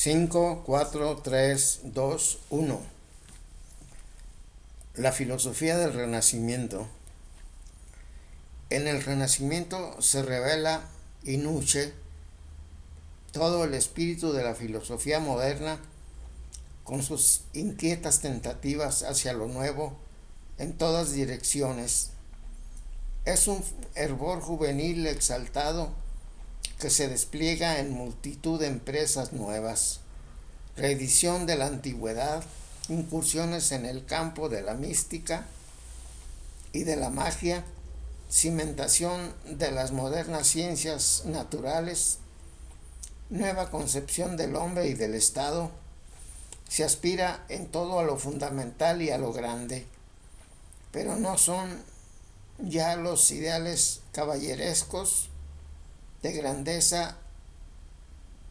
5, 4, 3, 2, 1. La filosofía del Renacimiento. En el Renacimiento se revela y nutre todo el espíritu de la filosofía moderna con sus inquietas tentativas hacia lo nuevo en todas direcciones. Es un hervor juvenil exaltado que se despliega en multitud de empresas nuevas, reedición de la antigüedad, incursiones en el campo de la mística y de la magia, cimentación de las modernas ciencias naturales, nueva concepción del hombre y del Estado. Se aspira en todo a lo fundamental y a lo grande, pero no son ya los ideales caballerescos de grandeza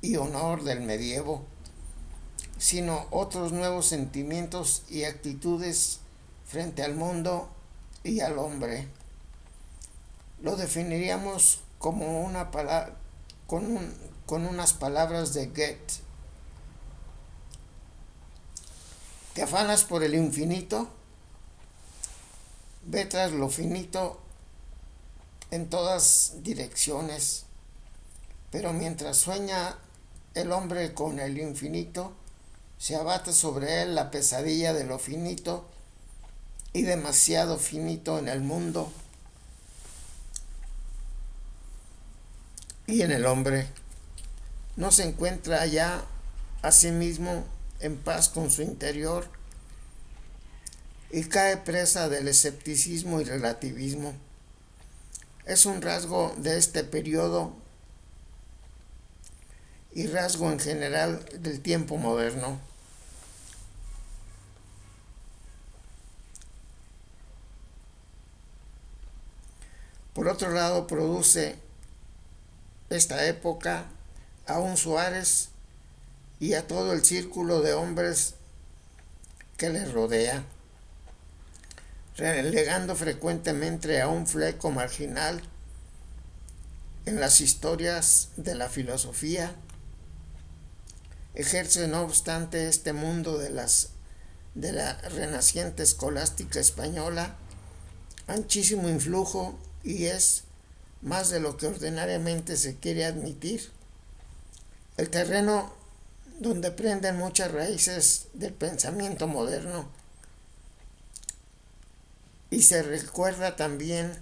y honor del medievo, sino otros nuevos sentimientos y actitudes frente al mundo y al hombre. Lo definiríamos como una palabra, con unas palabras de Goethe. ¿Te afanas por el infinito? Ve tras lo finito en todas direcciones, pero mientras sueña el hombre con el infinito, se abate sobre él la pesadilla de lo finito y demasiado finito en el mundo y en el hombre. No se encuentra ya a sí mismo en paz con su interior y cae presa del escepticismo y relativismo. Es un rasgo de este periodo y rasgo en general del tiempo moderno. Por otro lado, produce esta época a un Suárez y a todo el círculo de hombres que le rodea, relegando frecuentemente a un fleco marginal en las historias de la filosofía. Ejerce no obstante este mundo de la renaciente escolástica española anchísimo influjo y es más de lo que ordinariamente se quiere admitir el terreno donde prenden muchas raíces del pensamiento moderno. Y se recuerda también,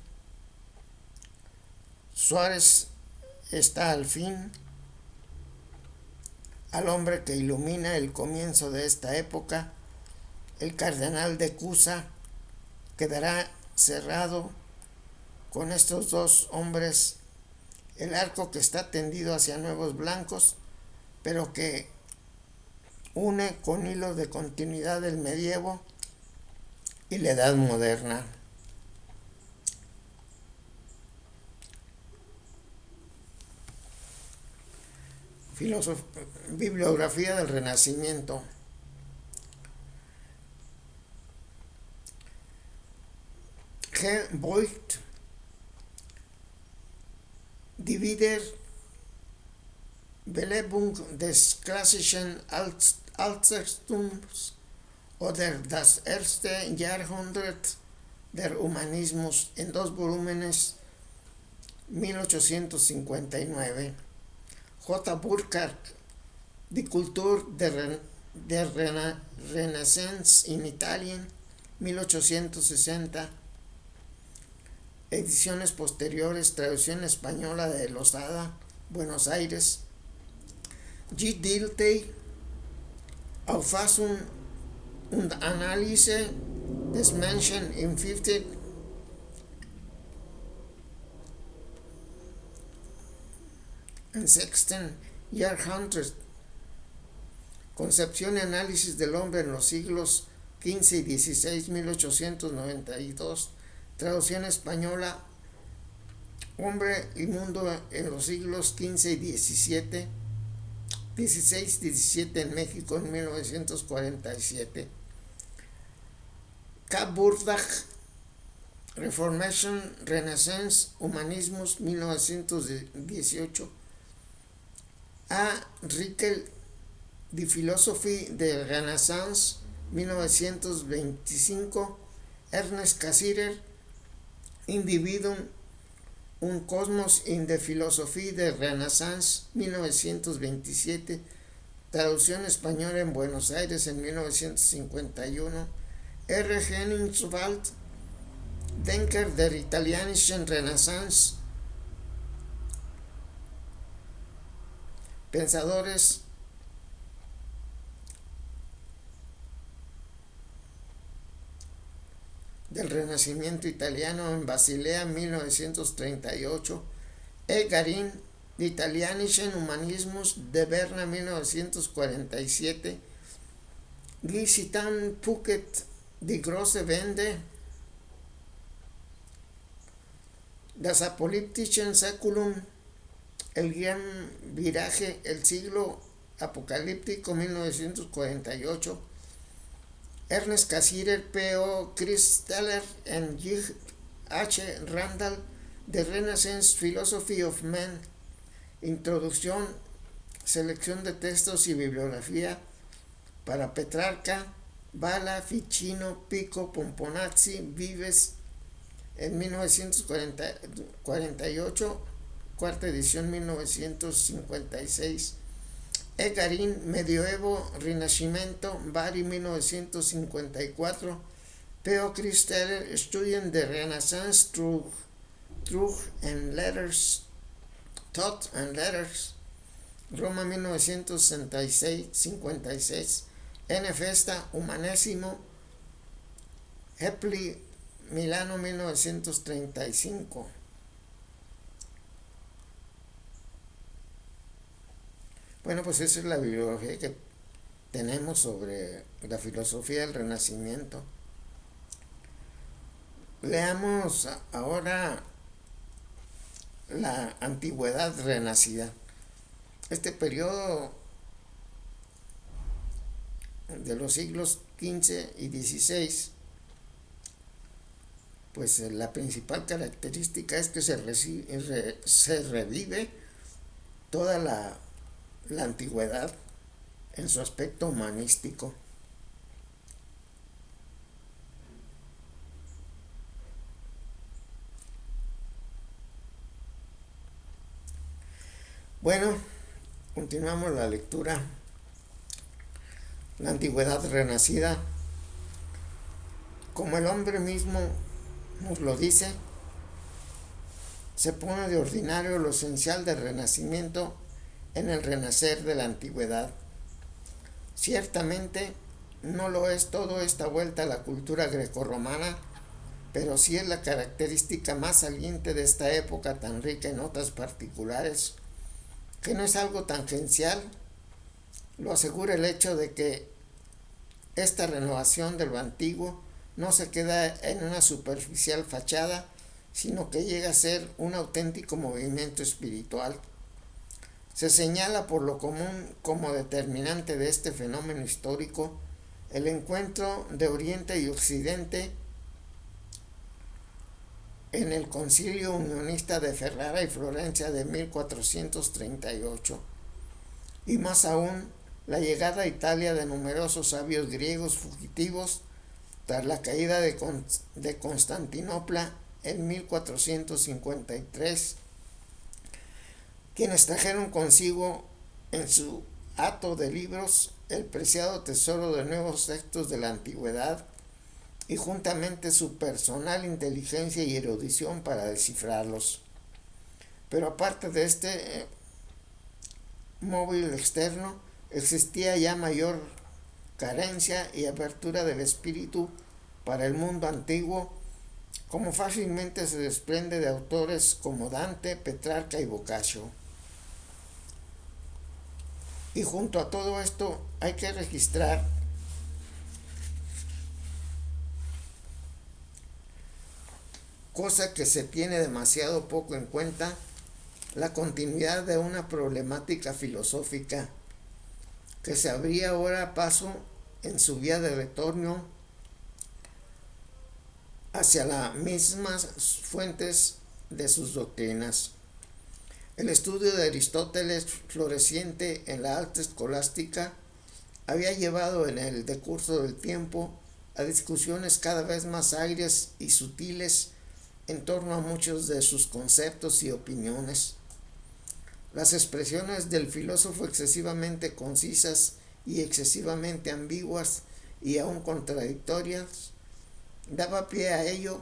Suárez está al fin, al hombre que ilumina el comienzo de esta época. El cardenal de Cusa quedará cerrado con estos dos hombres, el arco que está tendido hacia nuevos blancos, pero que une con hilos de continuidad el medievo y la edad moderna. Bibliografía del Renacimiento. G. Voigt, Divider Belebung des klassischen Altertums oder das erste Jahrhundert der Humanismus, en 2 volúmenes, 1859. J. Burckhardt, Die Kultur der Renaissance in Italien, 1860. Ediciones posteriores, traducción española de Losada, Buenos Aires. G. Dilthey, Auffassung und Analyse des Menschen im 15. und 16. Jahrhundert. Concepción y análisis del hombre en los siglos XV y XVI, 1892. Traducción española, Hombre y Mundo en los siglos XV y XVI, 16-17 en México en 1947. K. Burdach, Reformation, Renaissance, Humanismus, 1918. A. Rickel, Die Philosophie der Renaissance, 1925, Ernest Cassirer, Individuum, un Cosmos in der Philosophie der Renaissance, 1927, traducción española en Buenos Aires en 1951, R. Henningswald, Denker der italienischen Renaissance, pensadores del Renacimiento italiano en Basilea 1938, E. Garin, Italienischen Humanismus de Berna 1947, Guy Citan Pucket, Die große Wende, Das apocalyptische Saculum, El gran viraje, el siglo apocalíptico 1948, Ernest Cassirer, P.O. Christaller and J. H. Randall, The Renaissance Philosophy of Man, introducción, selección de textos y bibliografía para Petrarca, Bala, Ficino, Pico, Pomponazzi, Vives, en 1948, cuarta edición 1956, E. Garin, Medioevo, Rinascimento, Bari 1954, P.O. Christaller, Studien der Renaissance, Thought and Letters, Roma 1966, N. Festa, Humanesimo, Hepli, Milano 1935. Bueno, pues esa es la bibliografía que tenemos sobre la filosofía del Renacimiento. Leamos ahora la Antigüedad renacida. Este periodo de los siglos XV y XVI, pues la principal característica es que se revive toda la antigüedad en su aspecto humanístico. Bueno, continuamos la lectura. La antigüedad renacida, como el hombre mismo nos lo dice, se pone de ordinario lo esencial del Renacimiento en el renacer de la antigüedad. Ciertamente no lo es todo esta vuelta a la cultura grecorromana, pero sí es la característica más saliente de esta época tan rica en notas particulares, que no es algo tangencial. Lo asegura el hecho de que esta renovación de lo antiguo no se queda en una superficial fachada, sino que llega a ser un auténtico movimiento espiritual. Se señala por lo común como determinante de este fenómeno histórico el encuentro de Oriente y Occidente en el Concilio Unionista de Ferrara y Florencia de 1438, y más aún la llegada a Italia de numerosos sabios griegos fugitivos tras la caída de Constantinopla en 1453, quienes trajeron consigo en su hato de libros el preciado tesoro de nuevos textos de la antigüedad y juntamente su personal inteligencia y erudición para descifrarlos. Pero aparte de este móvil externo, existía ya mayor carencia y apertura del espíritu para el mundo antiguo, como fácilmente se desprende de autores como Dante, Petrarca y Boccaccio. Y junto a todo esto hay que registrar cosa que se tiene demasiado poco en cuenta, la continuidad de una problemática filosófica que se abría ahora paso en su vía de retorno hacia las mismas fuentes de sus doctrinas. El estudio de Aristóteles, floreciente en la alta escolástica, había llevado en el decurso del tiempo a discusiones cada vez más agrias y sutiles en torno a muchos de sus conceptos y opiniones. Las expresiones del filósofo excesivamente concisas y excesivamente ambiguas y aún contradictorias daba pie a ello,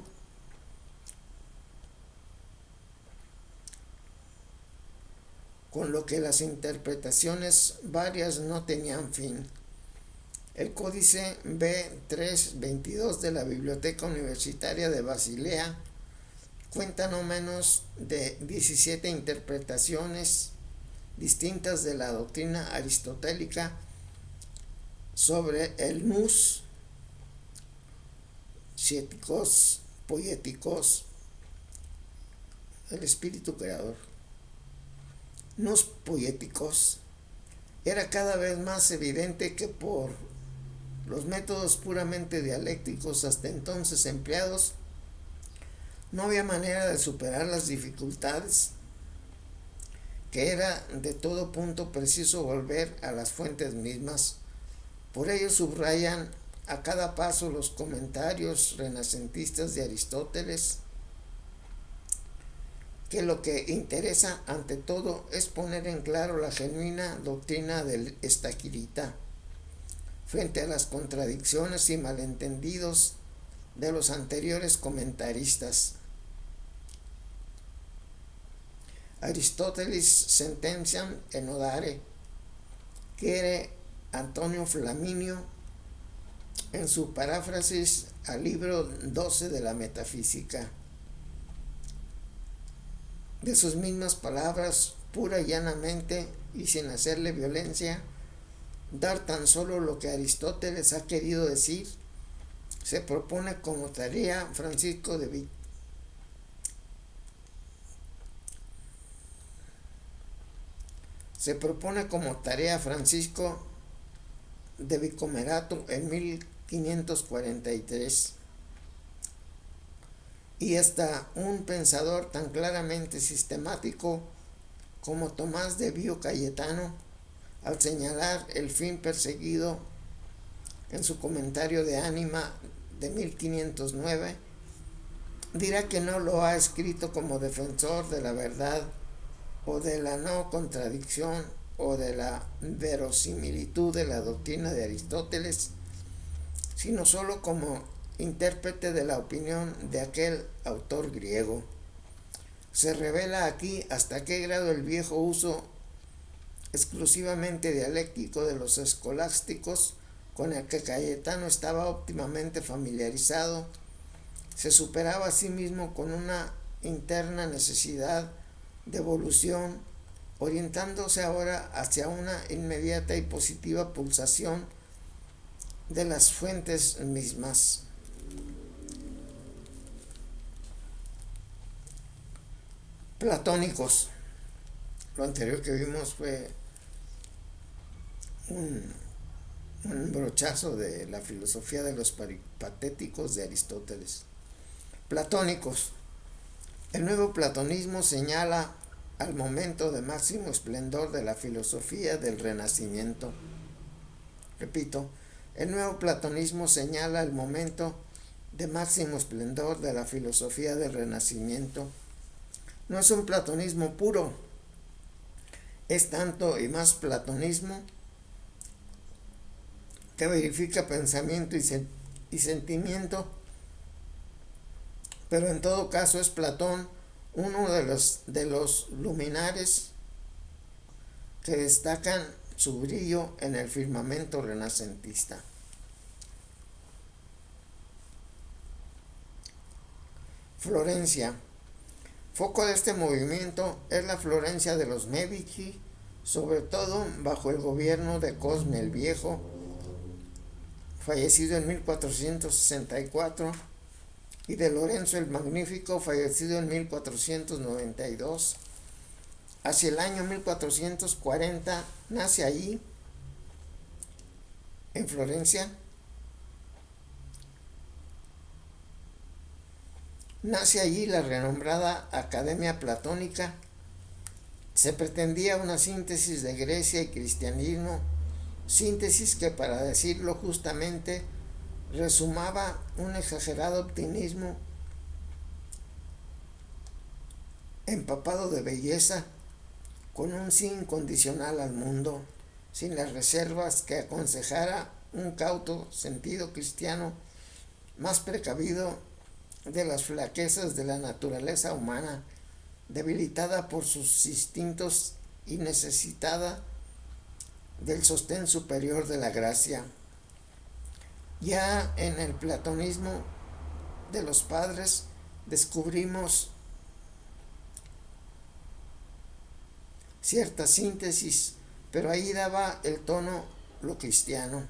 con lo que las interpretaciones varias no tenían fin. El Códice B322 de la Biblioteca Universitaria de Basilea cuenta no menos de 17 interpretaciones distintas de la doctrina aristotélica sobre el nous, psietikos, poietikos, el espíritu creador. Nous poietikos. Era cada vez más evidente que por los métodos puramente dialécticos hasta entonces empleados, no había manera de superar las dificultades, que era de todo punto preciso volver a las fuentes mismas. Por ello subrayan a cada paso los comentarios renacentistas de Aristóteles, que lo que interesa ante todo es poner en claro la genuina doctrina del Estaquirita frente a las contradicciones y malentendidos de los anteriores comentaristas. Aristóteles sentenciam enodare, quiere Antonio Flaminio en su paráfrasis al libro 12 de la Metafísica. De sus mismas palabras, pura y llanamente y sin hacerle violencia, dar tan solo lo que Aristóteles ha querido decir, se propone como tarea Francisco de Vicomerato en 1543. Y hasta un pensador tan claramente sistemático como Tomás de Bio Cayetano, al señalar el fin perseguido en su comentario de Ánima de 1509, dirá que no lo ha escrito como defensor de la verdad o de la no contradicción o de la verosimilitud de la doctrina de Aristóteles, sino solo como intérprete de la opinión de aquel autor griego. Se revela aquí hasta qué grado el viejo uso exclusivamente dialéctico de los escolásticos, con el que Cayetano estaba óptimamente familiarizado, se superaba a sí mismo con una interna necesidad de evolución, orientándose ahora hacia una inmediata y positiva pulsación de las fuentes mismas. Platónicos. Lo anterior que vimos fue un brochazo de la filosofía de los patéticos de Aristóteles. Platónicos. El nuevo platonismo señala al momento de máximo esplendor de la filosofía del Renacimiento. Repito, el nuevo platonismo señala el momento de máximo esplendor de la filosofía del Renacimiento. No es un platonismo puro, es tanto y más platonismo que verifica pensamiento y sentimiento, pero en todo caso es Platón uno de los luminares que destacan su brillo en el firmamento renacentista. Florencia. Foco de este movimiento es la Florencia de los Medici, sobre todo bajo el gobierno de Cosme el Viejo, fallecido en 1464, y de Lorenzo el Magnífico, fallecido en 1492. Hacia el año 1440 nace allí, en Florencia, la renombrada Academia Platónica. Se pretendía una síntesis de Grecia y cristianismo síntesis que, para decirlo justamente, resumaba un exagerado optimismo empapado de belleza, con un sí incondicional al mundo, sin las reservas que aconsejara un cauto sentido cristiano más precavido de las flaquezas de la naturaleza humana, debilitada por sus instintos y necesitada del sostén superior de la gracia. Ya en el platonismo de los padres descubrimos cierta síntesis, pero ahí daba el tono lo cristiano.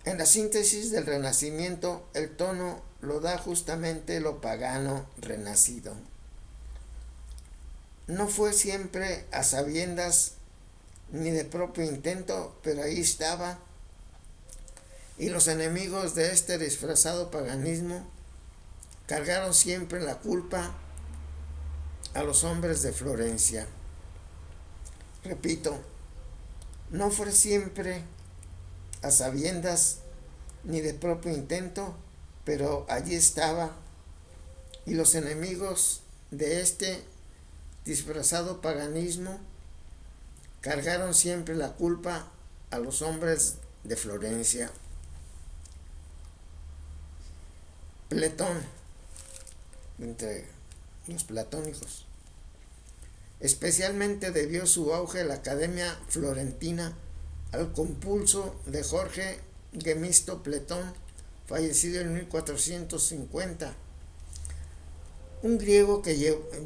En la síntesis del Renacimiento, el tono lo da justamente lo pagano renacido. No fue siempre a sabiendas ni de propio intento, pero ahí estaba, y los enemigos de este disfrazado paganismo cargaron siempre la culpa a los hombres de Florencia. Repito, no fue siempre a sabiendas ni de propio intento, pero allí estaba, y los enemigos de este disfrazado paganismo cargaron siempre la culpa a los hombres de Florencia. Platón, entre los platónicos. Especialmente debió su auge a la Academia Florentina al compulso de Jorge Gemisto Platón, fallecido en 1450, un griego que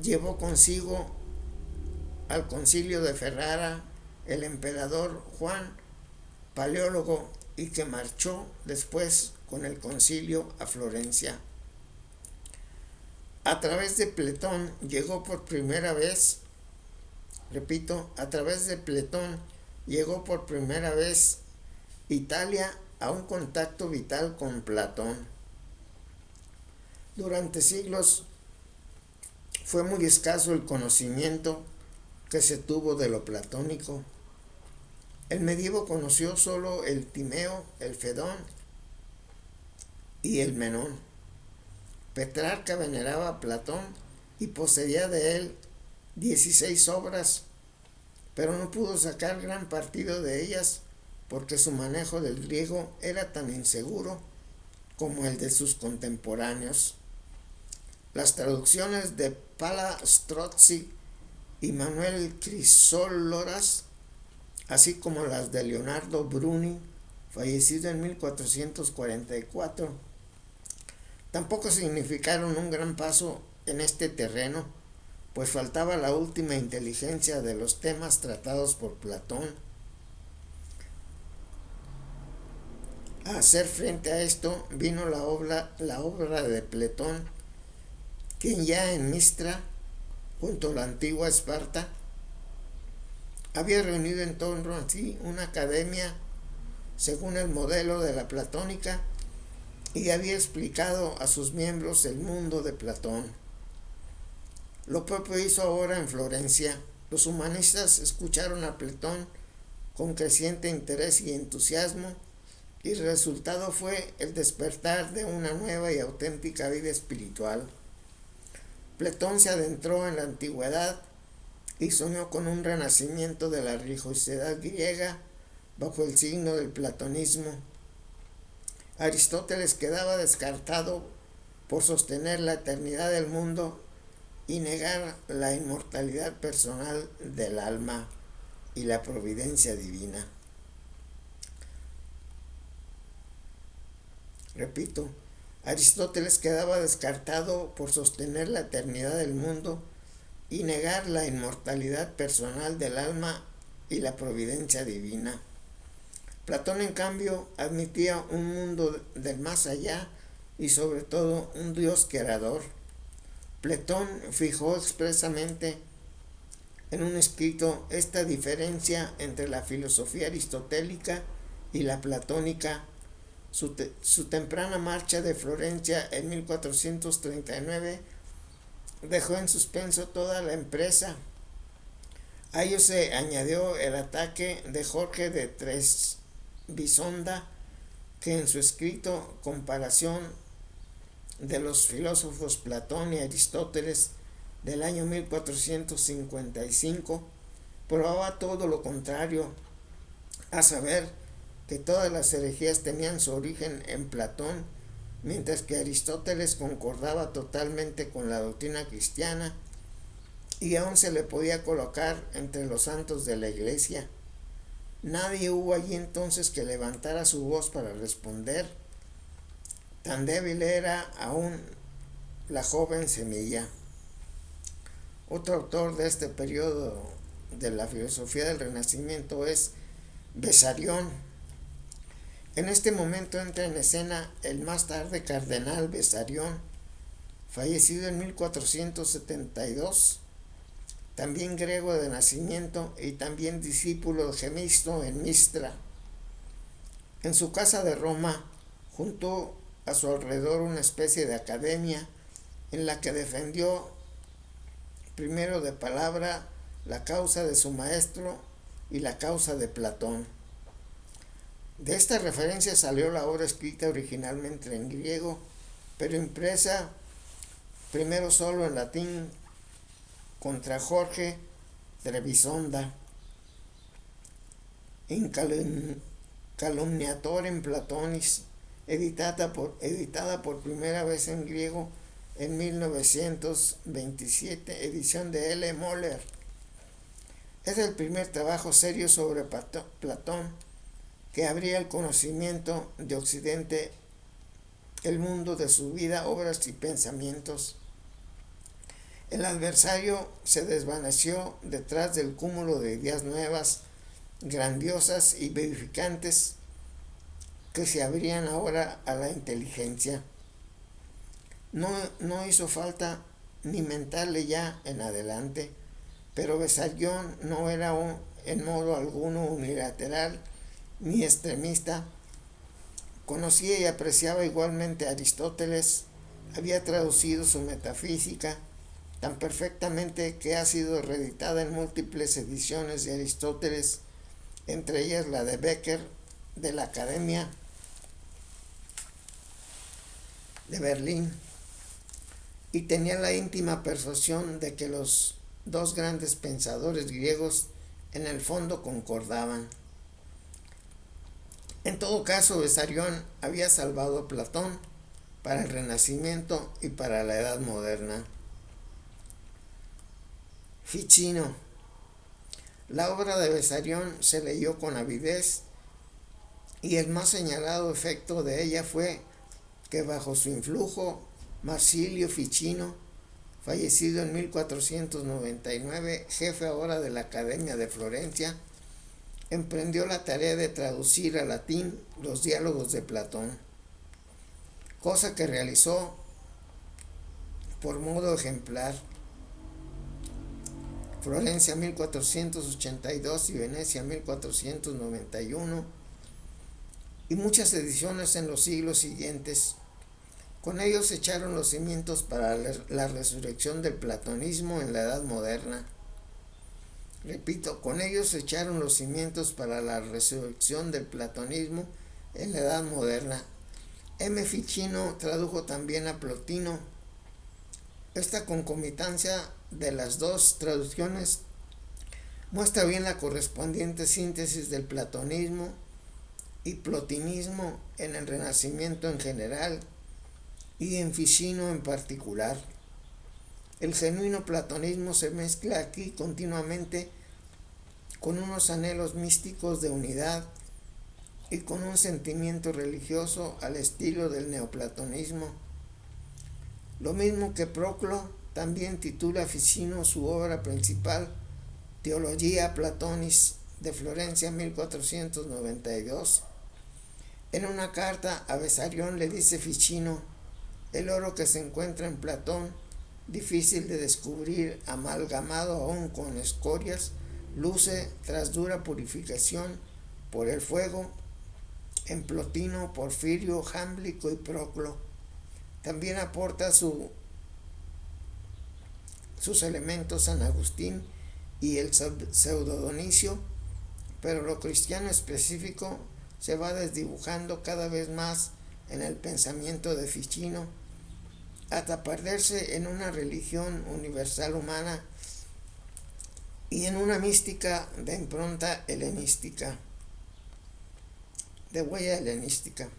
llevó consigo al concilio de Ferrara el emperador Juan Paleólogo, y que marchó después con el concilio a Florencia. A través de Platón llegó por primera vez, a través de Platón llegó por primera vez Italia a un contacto vital con Platón. Durante siglos fue muy escaso el conocimiento que se tuvo de lo platónico. El medievo conoció solo el Timeo, el Fedón y el Menón. Petrarca veneraba a Platón y poseía de él 16 obras, pero no pudo sacar gran partido de ellas porque su manejo del griego era tan inseguro como el de sus contemporáneos. Las traducciones de Palla Strozzi y Manuel Crisóloras, así como las de Leonardo Bruni, fallecido en 1444, tampoco significaron un gran paso en este terreno, pues faltaba la última inteligencia de los temas tratados por Platón. A hacer frente a esto vino la obra de Platón, quien ya en Mistra, junto a la antigua Esparta, había reunido en torno a sí una academia según el modelo de la platónica y había explicado a sus miembros el mundo de Platón. Lo propio hizo ahora en Florencia. Los humanistas escucharon a Platón con creciente interés y entusiasmo, y el resultado fue el despertar de una nueva y auténtica vida espiritual. Platón se adentró en la antigüedad y soñó con un renacimiento de la religiosidad griega bajo el signo del platonismo. Aristóteles quedaba descartado por sostener la eternidad del mundo y negar la inmortalidad personal del alma y la providencia divina. Repito, Aristóteles quedaba descartado por sostener la eternidad del mundo y negar la inmortalidad personal del alma y la providencia divina. Platón, en cambio, admitía un mundo del más allá y sobre todo un Dios creador. Platón fijó expresamente en un escrito esta diferencia entre la filosofía aristotélica y la platónica. Su temprana marcha de Florencia en 1439 dejó en suspenso toda la empresa, A ello se añadió el ataque de Jorge de Trebisonda, que en su escrito Comparación de los filósofos Platón y Aristóteles del año 1455 probaba todo lo contrario, a saber, que todas las herejías tenían su origen en Platón, mientras que Aristóteles concordaba totalmente con la doctrina cristiana y aún se le podía colocar entre los santos de la Iglesia. Nadie hubo allí entonces que levantara su voz para responder. Tan débil era aún la joven semilla. Otro autor de este periodo de la filosofía del Renacimiento es Bessarión. En este momento entra en escena el más tarde cardenal Bessarión, fallecido en 1472, también griego de nacimiento y también discípulo de Gemisto en Mistra. En su casa de Roma juntó a su alrededor una especie de academia en la que defendió primero de palabra la causa de su maestro y la causa de Platón. De esta referencia salió la obra escrita originalmente en griego, pero impresa primero solo en latín contra Jorge Trebisonda, in calumniatorem Platonis, editada por primera vez en griego en 1927, edición de L. Moller. Es el primer trabajo serio sobre Platón que abría el conocimiento de Occidente, el mundo de su vida, obras y pensamientos. El adversario se desvaneció detrás del cúmulo de ideas nuevas, grandiosas y vivificantes que se abrían ahora a la inteligencia. No hizo falta ni mentarle ya en adelante, pero Bessarión no era en modo alguno unilateral ni extremista. Conocía y apreciaba igualmente a Aristóteles, había traducido su metafísica tan perfectamente que ha sido reeditada en múltiples ediciones de Aristóteles, entre ellas la de Becker de la Academia de Berlín, y tenía la íntima persuasión de que los dos grandes pensadores griegos en el fondo concordaban. En todo caso, Bessarión había salvado a Platón para el Renacimiento y para la Edad Moderna. Ficino. La obra de Bessarión se leyó con avidez y el más señalado efecto de ella fue que bajo su influjo Marsilio Ficino, fallecido en 1499, jefe ahora de la Academia de Florencia, emprendió la tarea de traducir al latín los diálogos de Platón, cosa que realizó por modo ejemplar. Florencia 1482 y Venecia 1491, y muchas ediciones en los siglos siguientes. Con ellos se echaron los cimientos para la resurrección del platonismo en la Edad Moderna. Repito, con ellos se echaron los cimientos para la resurrección del platonismo en la Edad Moderna. M. Ficino tradujo también a Plotino. Esta concomitancia de las dos traducciones muestra bien la correspondiente síntesis del platonismo y plotinismo en el Renacimiento en general y en Ficino en particular. El genuino platonismo se mezcla aquí continuamente con unos anhelos místicos de unidad y con un sentimiento religioso al estilo del neoplatonismo. Lo mismo que Proclo, también titula Ficino su obra principal, Theologia Platonis, de Florencia 1492. En una carta a Bessarión le dice Ficino: el oro que se encuentra en Platón, difícil de descubrir, amalgamado aún con escorias, luce tras dura purificación por el fuego en Plotino, Porfirio, Jámblico y Proclo. También aporta sus elementos San Agustín y el pseudo-Donicio, pero lo cristiano específico se va desdibujando cada vez más en el pensamiento de Ficino, hasta perderse en una religión universal humana y en una mística de impronta helenística, de huella helenística.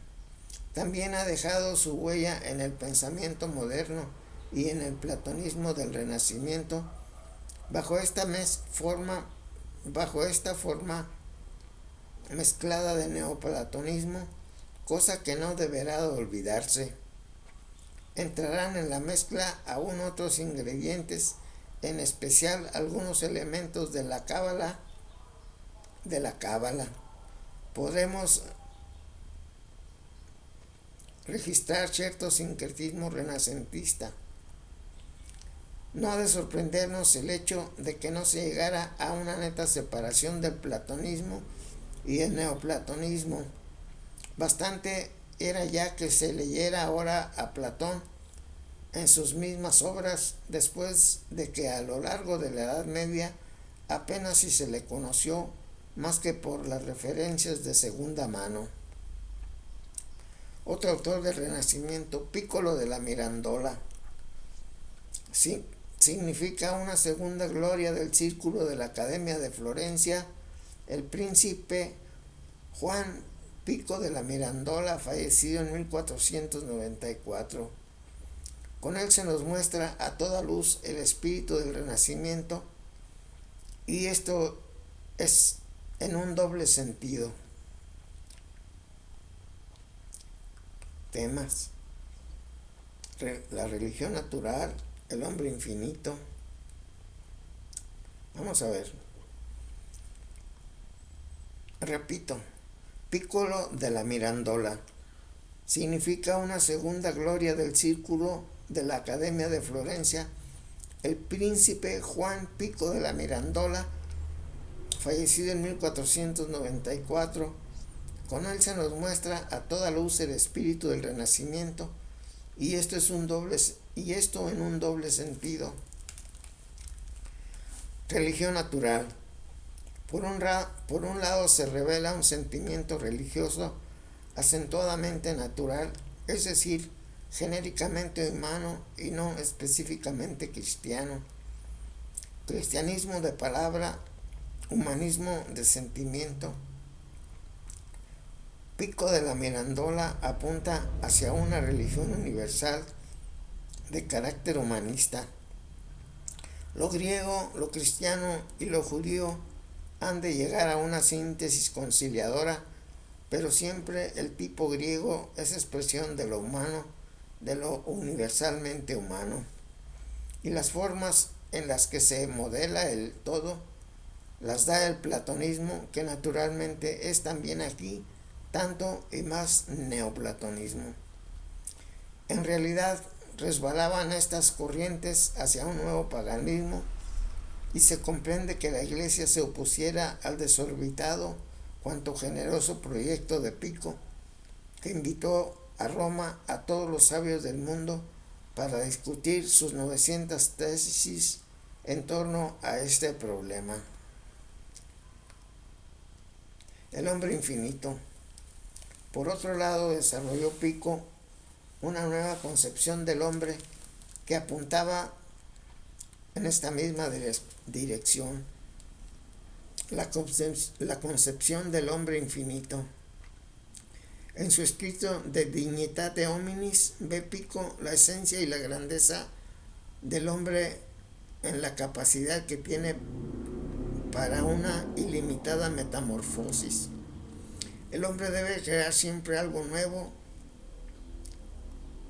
También ha dejado su huella en el pensamiento moderno y en el platonismo del Renacimiento, bajo esta forma mezclada de neoplatonismo, cosa que no deberá olvidarse. Entrarán en la mezcla aún otros ingredientes, en especial algunos elementos de la cábala. Podremos registrar cierto sincretismo renacentista. No ha de sorprendernos el hecho de que no se llegara a una neta separación del platonismo y el neoplatonismo. Bastante era ya que se leyera ahora a Platón en sus mismas obras, después de que a lo largo de la Edad Media apenas si se le conoció más que por las referencias de segunda mano. Otro autor del Renacimiento, Piccolo de la Mirandola, significa una segunda gloria del círculo de la Academia de Florencia. El príncipe Juan Pico de la Mirandola, fallecido en 1494. Con él se nos muestra a toda luz el espíritu del Renacimiento, y esto es en un doble sentido. Temas: la religión natural, el hombre infinito. Vamos a ver. Repito, Piccolo de la Mirandola significa una segunda gloria del círculo de la Academia de Florencia. El príncipe Juan Pico de la Mirandola, fallecido en 1494, con él se nos muestra a toda luz el espíritu del Renacimiento, y esto en un doble sentido. Religión natural. Por un lado se revela un sentimiento religioso acentuadamente natural, es decir, genéricamente humano y no específicamente cristiano. Cristianismo de palabra, humanismo de sentimiento. Pico de la Mirandola apunta hacia una religión universal de carácter humanista. Lo griego, lo cristiano y lo judío han de llegar a una síntesis conciliadora, pero siempre el tipo griego es expresión de lo humano, de lo universalmente humano, y las formas en las que se modela el todo las da el platonismo, que naturalmente es también aquí tanto y más neoplatonismo. En realidad resbalaban estas corrientes hacia un nuevo paganismo, y se comprende que la Iglesia se opusiera al desorbitado cuanto generoso proyecto de Pico, que invitó a Roma a todos los sabios del mundo para discutir sus 900 tesis en torno a este problema. El hombre infinito. Por otro lado, desarrolló Pico una nueva concepción del hombre que apuntaba en esta misma dirección, la concepción del hombre infinito. En su escrito De Dignitate Hominis ve Pico la esencia y la grandeza del hombre en la capacidad que tiene para una ilimitada metamorfosis. El hombre debe crear siempre algo nuevo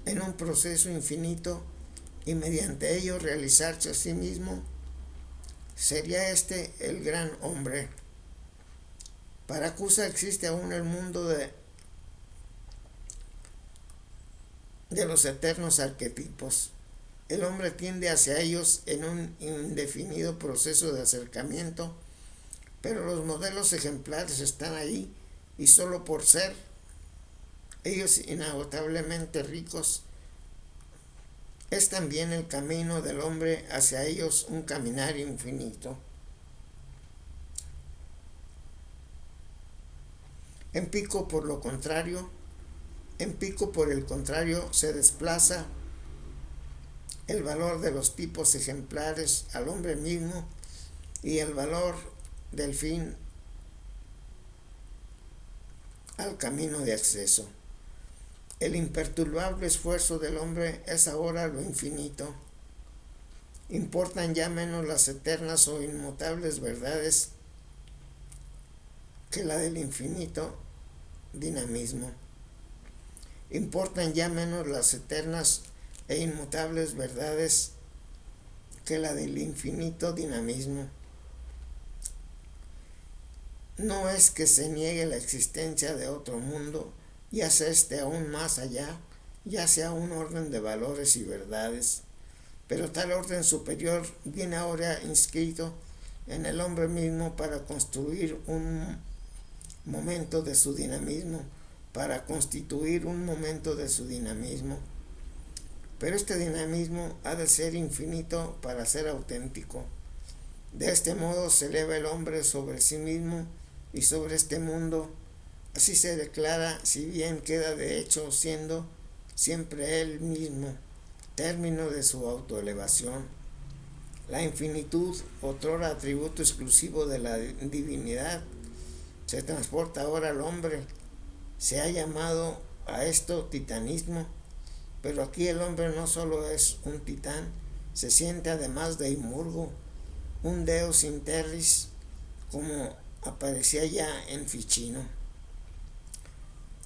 en un proceso infinito y mediante ello realizarse a sí mismo. Sería este el gran hombre. Para Cusa existe aún el mundo de los eternos arquetipos. El hombre tiende hacia ellos en un indefinido proceso de acercamiento, pero los modelos ejemplares están ahí, y solo por ser ellos inagotablemente ricos, es también el camino del hombre hacia ellos un caminar infinito. En Pico, por el contrario, se desplaza el valor de los tipos ejemplares al hombre mismo y el valor del fin al camino de acceso. El imperturbable esfuerzo del hombre es ahora lo infinito. Importan ya menos las eternas o inmutables verdades que la del infinito dinamismo. Importan ya menos las eternas e inmutables verdades que la del infinito dinamismo. No es que se niegue la existencia de otro mundo, ya sea este aún más allá, ya sea un orden de valores y verdades, pero tal orden superior viene ahora inscrito en el hombre mismo para construir un momento de su dinamismo, para constituir un momento de su dinamismo. Pero este dinamismo ha de ser infinito para ser auténtico. De este modo se eleva el hombre sobre sí mismo y sobre este mundo. Así se declara, si bien queda de hecho siendo siempre él mismo, término de su autoelevación. La infinitud, otrora atributo exclusivo de la divinidad, se transporta ahora al hombre. Se ha llamado a esto titanismo, pero aquí el hombre no solo es un titán, se siente además de Imurgo, un deus in terris, como aparecía ya en Ficino.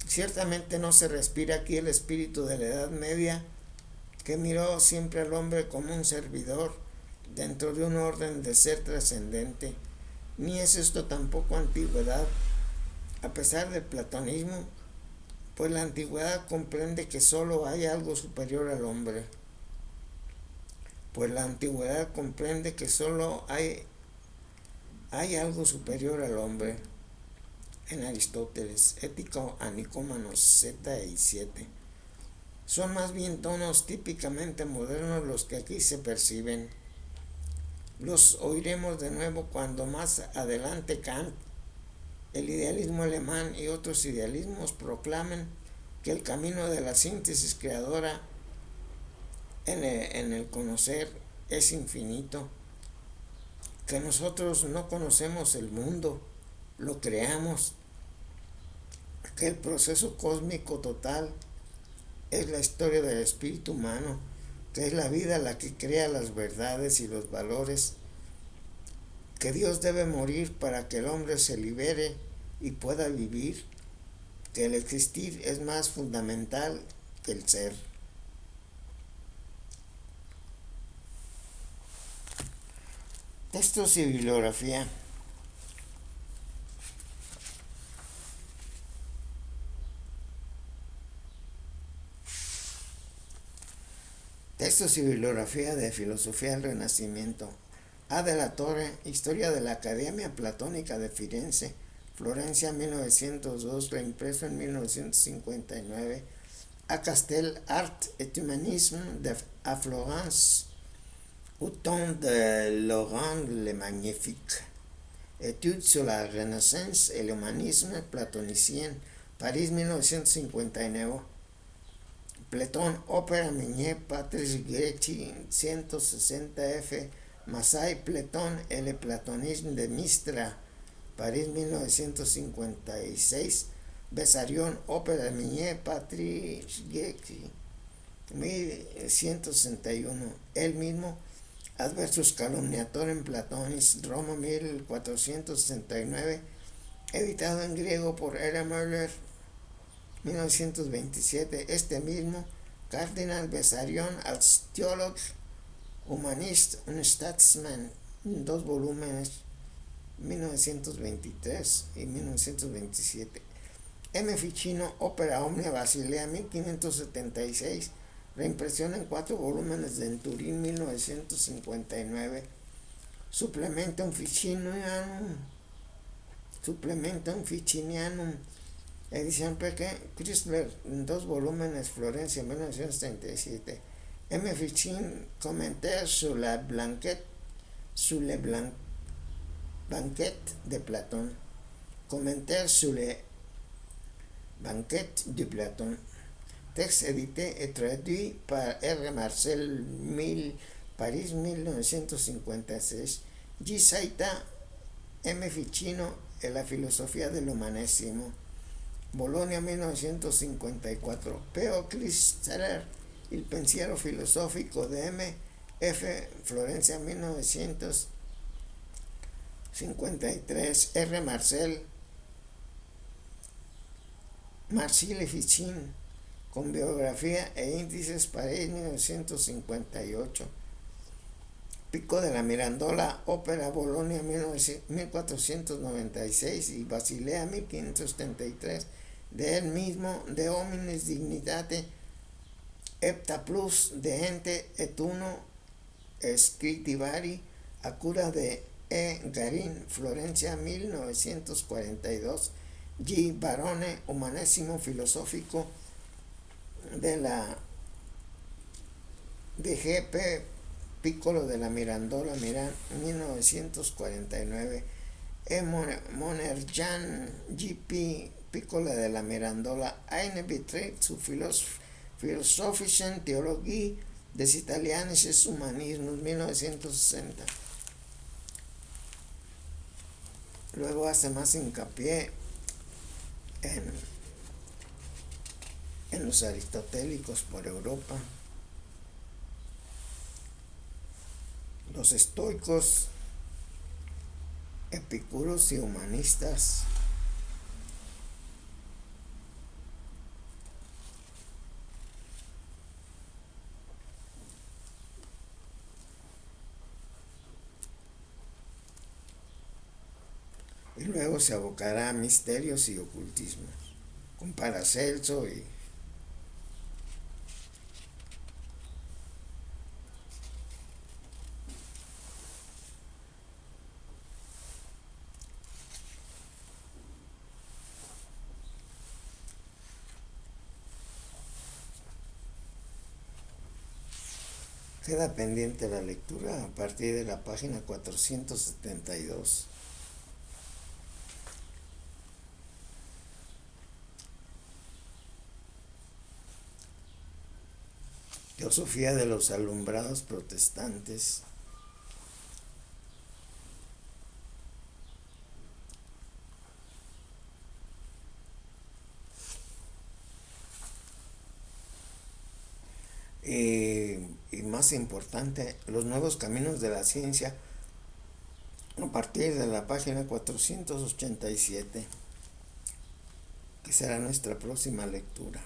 Ciertamente no se respira aquí el espíritu de la Edad Media, que miró siempre al hombre como un servidor dentro de un orden de ser trascendente, ni es esto tampoco antigüedad, a pesar del platonismo, pues la antigüedad comprende que solo hay algo superior al hombre. Hay algo superior al hombre. En Aristóteles, Ética a Nicómanos Z y 7. Son más bien tonos típicamente modernos los que aquí se perciben. Los oiremos de nuevo cuando más adelante Kant, el idealismo alemán y otros idealismos proclamen que el camino de la síntesis creadora en el conocer es infinito, que nosotros no conocemos el mundo, lo creamos, que el proceso cósmico total es la historia del espíritu humano, que es la vida la que crea las verdades y los valores, que Dios debe morir para que el hombre se libere y pueda vivir, que el existir es más fundamental que el ser. Textos y bibliografía. Textos y bibliografía de Filosofía del Renacimiento. A. de la Torre, Historia de la Academia Platónica de Firenze, Florencia 1902, reimpreso en 1959. A. Castel, Art et Humanisme à Florence, Autant de Laurent le Magnifique. Études sur la Renaissance et l'Humanisme platonicien, París 1959. Platón, Ópera Mignet, Patrice Greci, 160 Masai, Platón, El Platonisme de Mistra, París 1956. Besarión, Ópera Mignet, Patrice Greci, 1161. Él mismo, Adversus Calumniatorem Platonis, Roma 1469, editado en griego por R. Müller, 1927. Este mismo, Cardinal Besarion, als Theolog, Humanist und Staatsmann, 2 volúmenes, 1923 y 1927. M. Ficino, Opera Omnia Basilea, 1576, reimpresión en 4 volúmenes de Turín, 1959. Supplementum Ficinianum, edición Peque, Chrysler, 2 volúmenes, Florencia, 1937. M. Ficin, Commentaire sur le Banquet de Platón, Commentaire sur le Banquet de Platon. Texte édité et traduit par R. Marcel, Paris 1956. G. Saita, M. Ficino e la filosofia dell'umanesimo. Bologna 1954. P.O. Klisterer, il pensiero filosofico de M. F. Florencia 1953. R. Marcel, Marcille Ficin, con biografía e índices, París 1958. Pico de la Mirandola, ópera, Bolonia 1496 y Basilea 1573. De él mismo, de homines dignitate, hepta plus de ente et uno scriptivari, a cura de E. Garín, Florencia 1942. G. Barone, humanesimo filosófico de G. P. Piccolo de la Mirandola, Milán 1949. E. Monerjan, G. P. Piccolo de la Mirandola, eine Betrieb zu philosophischen Theologie des italienischen Humanismus 1960. Luego hace más hincapié en los aristotélicos por Europa, los estoicos, epicuros y humanistas. Y luego se abocará a misterios y ocultismos, con Paracelso y queda pendiente la lectura a partir de la página 472. Teosofía de los alumbrados protestantes. Y más importante, los nuevos caminos de la ciencia, a partir de la página 487, que será nuestra próxima lectura.